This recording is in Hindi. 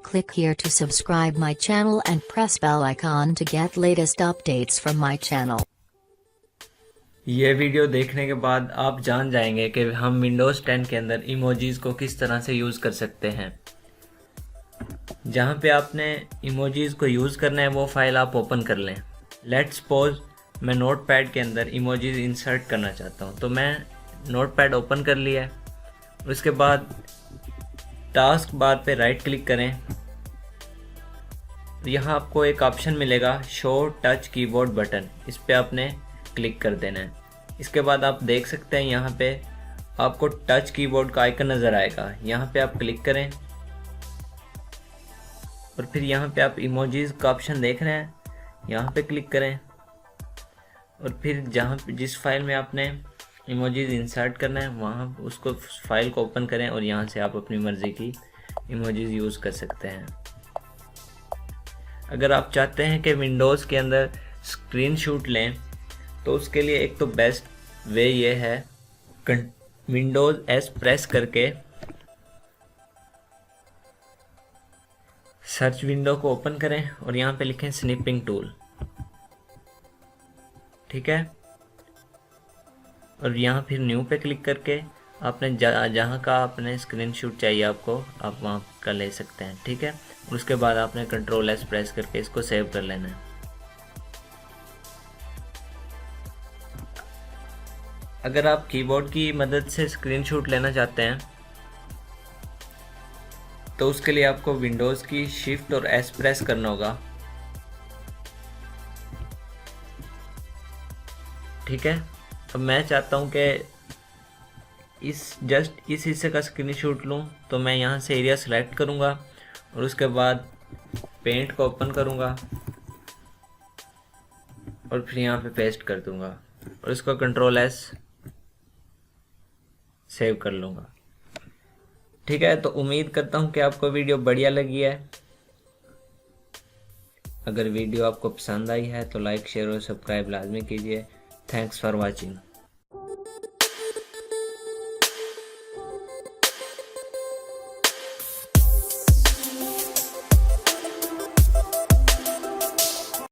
Click here to subscribe my channel and press bell icon to get latest updates from my channel. ये वीडियो देखने के बाद आप जान जाएंगे कि हम विंडोज़ 10 के अंदर इमोजीज़ को किस तरह से यूज़ कर सकते हैं। जहाँ पे आपने इमोजीज़ को यूज़ करना है वो फाइल आप ओपन कर लें। लेट्स सपोज मैं नोटपैड के अंदर इमोजीज़ इंसर्ट करना चाहता हूँ, तो मैं नोटपैड ओपन कर लिया है। उसके बाद टास्क बार पे राइट क्लिक करें। यहाँ आपको एक ऑप्शन मिलेगा शो टच कीबोर्ड बटन, इस पे आपने क्लिक कर देना है। इसके बाद आप देख सकते हैं यहाँ पे आपको टच कीबोर्ड का आइकन नज़र आएगा, यहाँ पे आप क्लिक करें और फिर यहाँ पे आप इमोजीज़ का ऑप्शन देख रहे हैं, यहाँ पे क्लिक करें और फिर जहाँ पे जिस फाइल में आपने इमोजीज़ इंसर्ट करना है वहाँ उसको फाइल को ओपन करें और यहाँ से आप अपनी मर्ज़ी की इमोजीज़ यूज़ कर सकते हैं। अगर आप चाहते हैं कि विंडोज़ के अंदर स्क्रीनशॉट लें तो उसके लिए एक तो बेस्ट वे ये है, विंडोज़ एस प्रेस करके सर्च विंडो को ओपन करें और यहाँ पे लिखें स्निपिंग टूल, ठीक है। और यहाँ फिर न्यू पे क्लिक करके आपने जहाँ का आपने स्क्रीनशॉट चाहिए आपको आप वहाँ का ले सकते हैं, ठीक है। और उसके बाद आपने कंट्रोल एस प्रेस करके इसको सेव कर लेना है। अगर आप कीबोर्ड की मदद से स्क्रीनशॉट लेना चाहते हैं तो उसके लिए आपको विंडोज़ की शिफ्ट और एस प्रेस करना होगा, ठीक है। अब मैं चाहता हूं कि इस हिस्से का स्क्रीनशॉट लूं, तो मैं यहां से एरिया सेलेक्ट करूंगा और उसके बाद पेंट को ओपन करूंगा और फिर यहां पे पेस्ट कर दूंगा और इसको कंट्रोल एस सेव कर लूंगा, ठीक है। तो उम्मीद करता हूं कि आपको वीडियो बढ़िया लगी है। अगर वीडियो आपको पसंद आई है तो लाइक शेयर और सब्सक्राइब लाजमी कीजिए। Thanks for watching.